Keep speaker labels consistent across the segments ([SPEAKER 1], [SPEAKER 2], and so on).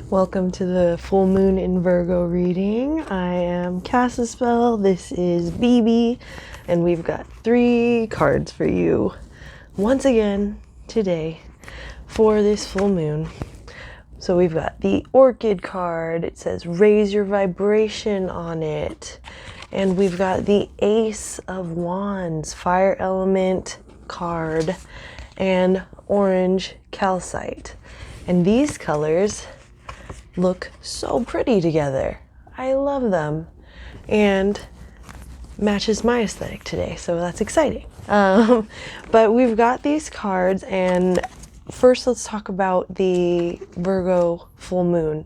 [SPEAKER 1] Welcome to the full moon in Virgo reading. I am Cassaspell, this is BB, and we've got 3 cards for you once again today for this full moon. So we've got the Orchid card, it says raise your vibration on it. And we've got the Ace of Wands, fire element card, and orange calcite. And these colors look so pretty together. I love them, and matches my aesthetic today, so that's exciting. But we've got these cards, and first let's talk about the Virgo full moon,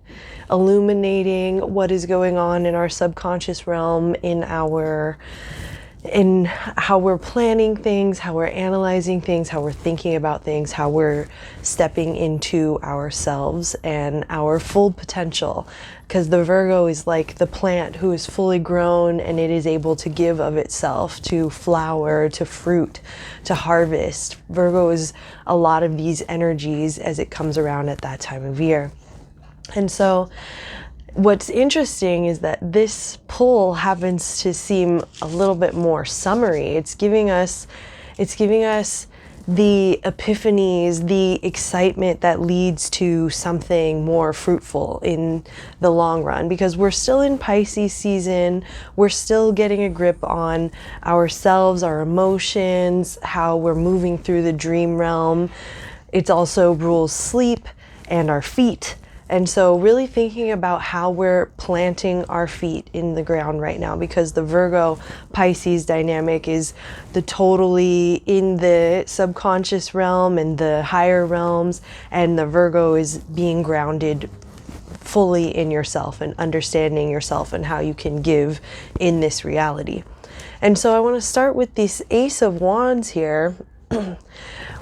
[SPEAKER 1] illuminating what is going on in our subconscious realm, in how we're planning things, how we're analyzing things, how we're thinking about things, how we're stepping into ourselves and our full potential. Because the Virgo is like the plant who is fully grown and it is able to give of itself, to flower, to fruit, to harvest. Virgo is a lot of these energies as it comes around at that time of year. And so what's interesting is that this pull happens to seem a little bit more summery. It's giving us the epiphanies, the excitement that leads to something more fruitful in the long run, because we're still in Pisces season. We're still getting a grip on ourselves, our emotions, how we're moving through the dream realm. It also rules sleep and our feet. And so really thinking about how we're planting our feet in the ground right now, because the Virgo Pisces dynamic is the totally in the subconscious realm and the higher realms, and the Virgo is being grounded fully in yourself and understanding yourself and how you can give in this reality. And so I want to start with this Ace of Wands here.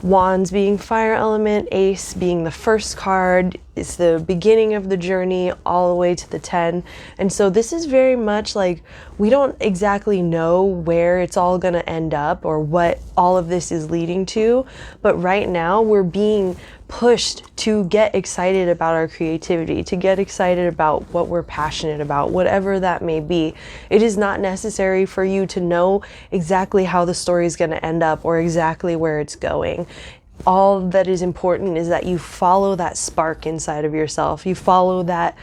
[SPEAKER 1] Wands being fire element, ace being the first card. It's the beginning of the journey all the way to the 10. And so this is very much like, we don't exactly know where it's all going to end up or what all of this is leading to. But right now we're being pushed to get excited about our creativity, to get excited about what we're passionate about, whatever that may be. It is not necessary for you to know exactly how the story is going to end up or exactly where it's going. All that is important is that you follow that spark inside of yourself. You follow that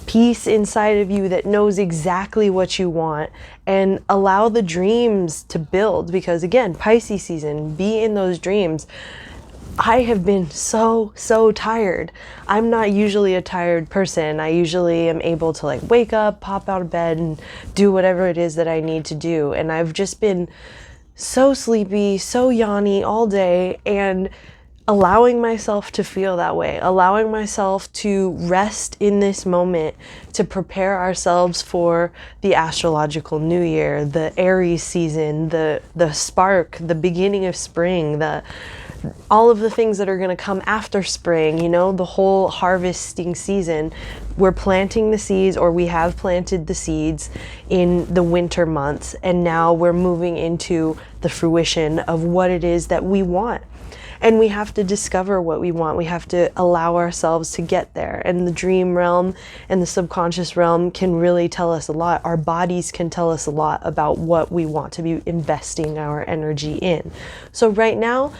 [SPEAKER 1] piece inside of you that knows exactly what you want, and allow the dreams to build. Because again, Pisces season, be in those dreams. I have been so tired. I'm not usually a tired person. I usually am able to like wake up, pop out of bed, and do whatever it is that I need to do. And I've just been so sleepy, so yawny all day, and allowing myself to feel that way, allowing myself to rest in this moment to prepare ourselves for the astrological new year, the Aries season, the spark, the beginning of spring, all of the things that are going to come after spring, you know, the whole harvesting season. We're planting the seeds, or we have planted the seeds in the winter months, and now we're moving into the fruition of what it is that we want. And we have to discover what we want. We have to allow ourselves to get there. And the dream realm and the subconscious realm can really tell us a lot. Our bodies can tell us a lot about what we want to be investing our energy in. So right now,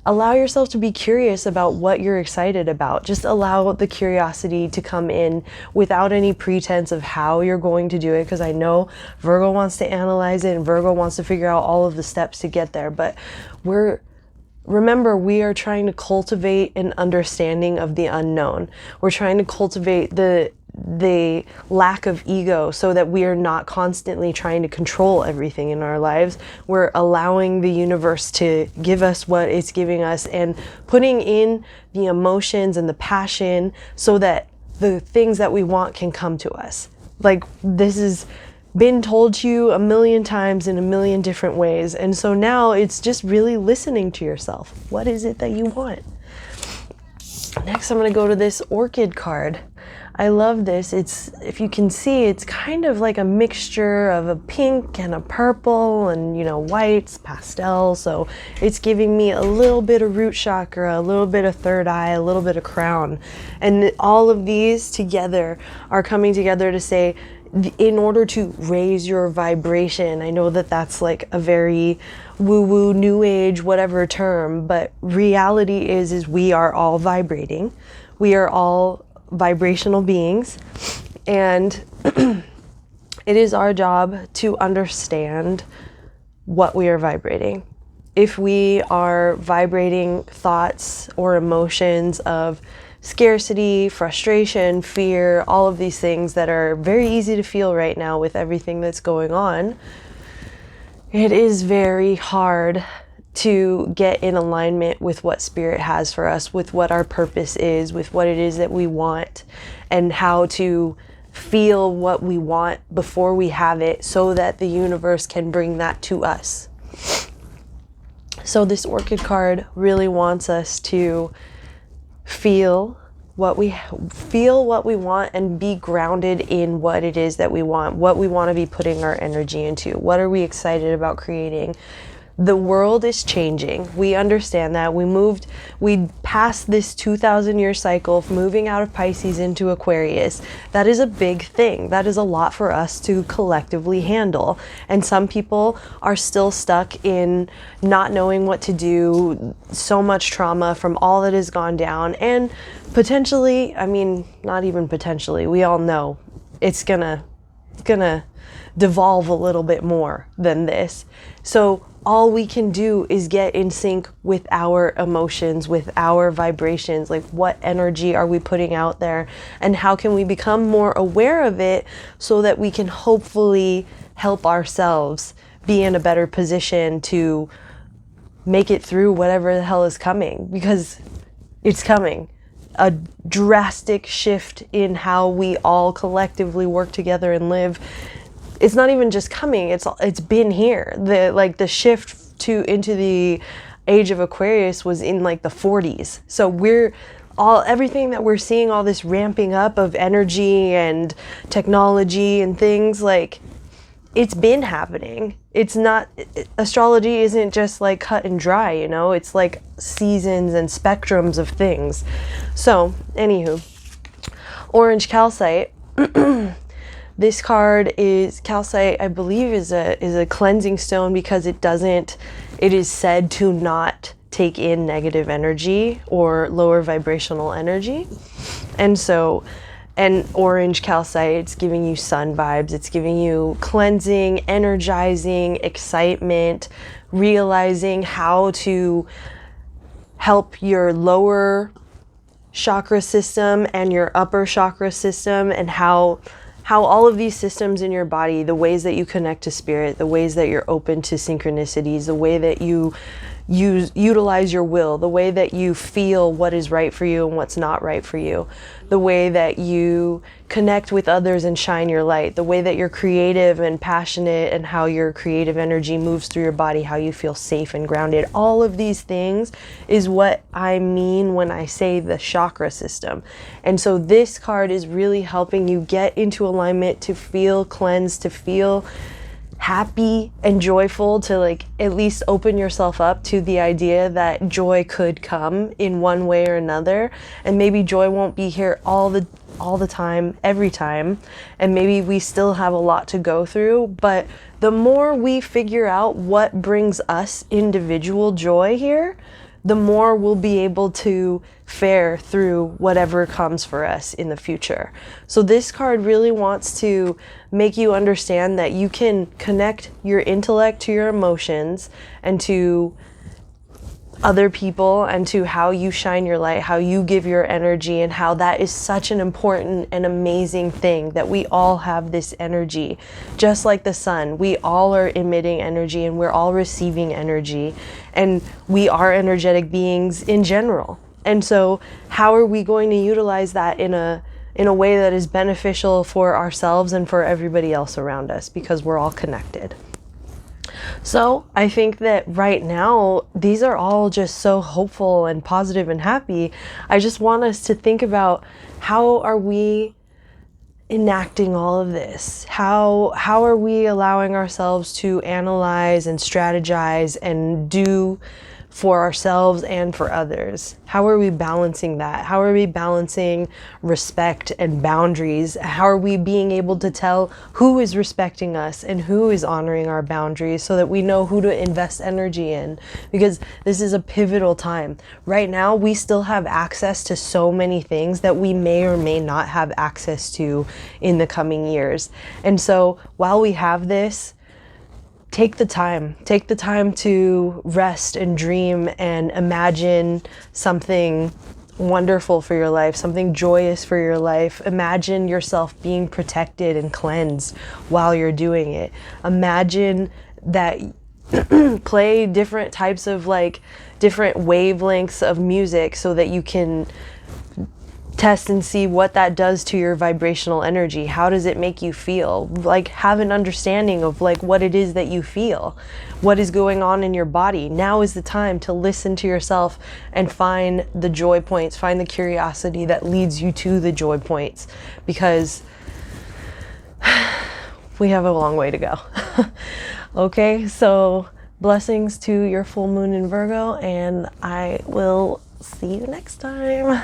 [SPEAKER 1] allow yourself to be curious about what you're excited about. Just allow the curiosity to come in without any pretense of how you're going to do it, because I know Virgo wants to analyze it and Virgo wants to figure out all of the steps to get there. But remember, we are trying to cultivate an understanding of the unknown. We're trying to cultivate the lack of ego so that we are not constantly trying to control everything in our lives. We're allowing the universe to give us what it's giving us and putting in the emotions and the passion so that the things that we want can come to us. Like, this has been told to you a million times in a million different ways. And so now it's just really listening to yourself. What is it that you want? Next, I'm going to go to this orchid card. I love this. It's, if you can see, it's kind of like a mixture of a pink and a purple and, you know, whites, pastel. So it's giving me a little bit of root chakra, a little bit of third eye, a little bit of crown. And all of these together are coming together to say, in order to raise your vibration, I know that that's like a very woo-woo, new age, whatever term, but reality is we are all vibrating. We are all vibrational beings, and it is our job to understand what we are vibrating. If we are vibrating thoughts or emotions of scarcity, frustration, fear, all of these things that are very easy to feel right now with everything that's going on, it is very hard to get in alignment with what spirit has for us, with what our purpose is, with what it is that we want, and how to feel what we want before we have it so that the universe can bring that to us. So this orchid card really wants us to feel what we want and be grounded in what it is that we want, what we want to be putting our energy into. What are we excited about creating? The world is changing. We understand that. We passed this 2,000-year cycle of moving out of Pisces into Aquarius. That is a big thing. That is a lot for us to collectively handle. And some people are still stuck in not knowing what to do, so much trauma from all that has gone down. And potentially, I mean, not even potentially, we all know it's gonna devolve a little bit more than this. So all we can do is get in sync with our emotions, with our vibrations, like what energy are we putting out there, and how can we become more aware of it so that we can hopefully help ourselves be in a better position to make it through whatever the hell is coming, because it's coming. A drastic shift in how we all collectively work together and live. It's not even just coming, it's been here. The shift into the age of Aquarius was in like the 40s. So everything that we're seeing, all this ramping up of energy and technology and things, like, it's been happening. It's not, astrology isn't just like cut and dry, you know? It's like seasons and spectrums of things. So, anywho, orange calcite. This card is calcite, I believe, is a cleansing stone because it is said to not take in negative energy or lower vibrational energy. And orange calcite, it's giving you sun vibes, it's giving you cleansing, energizing, excitement, realizing how to help your lower chakra system and your upper chakra system, and how all of these systems in your body, the ways that you connect to spirit, the ways that you're open to synchronicities, the way that you utilize your will, the way that you feel what is right for you and what's not right for you, the way that you connect with others and shine your light, the way that you're creative and passionate and how your creative energy moves through your body, how you feel safe and grounded. All of these things is what I mean when I say the chakra system. And so this card is really helping you get into alignment, to feel cleansed, to feel happy and joyful, to like at least open yourself up to the idea that joy could come in one way or another. And maybe joy won't be here all the time, every time, and maybe we still have a lot to go through, but the more we figure out what brings us individual joy here, the more we'll be able to fare through whatever comes for us in the future. So this card really wants to make you understand that you can connect your intellect to your emotions and to other people and to how you shine your light, how you give your energy, and how that is such an important and amazing thing, that we all have this energy. Just like the sun, we all are emitting energy and we're all receiving energy, and we are energetic beings in general. And so how are we going to utilize that in a way that is beneficial for ourselves and for everybody else around us, because we're all connected. So I think that right now, these are all just so hopeful and positive and happy. I just want us to think about, how are we enacting all of this? How are we allowing ourselves to analyze and strategize and do for ourselves and for others? How are we balancing that? How are we balancing respect and boundaries? How are we being able to tell who is respecting us and who is honoring our boundaries, so that we know who to invest energy in? Because this is a pivotal time. Right now, we still have access to so many things that we may or may not have access to in the coming years. And so while we have this, take the time to rest and dream and imagine something wonderful for your life, something joyous for your life. Imagine yourself being protected and cleansed while you're doing it. Imagine that play different types of different wavelengths of music, so that you can test and see what that does to your vibrational energy. How does it make you feel? Have an understanding of what it is that you feel, what is going on in your body. Now is the time to listen to yourself and find the joy points, find the curiosity that leads you to the joy points, because we have a long way to go. Okay, so blessings to your full moon in Virgo, and I will see you next time.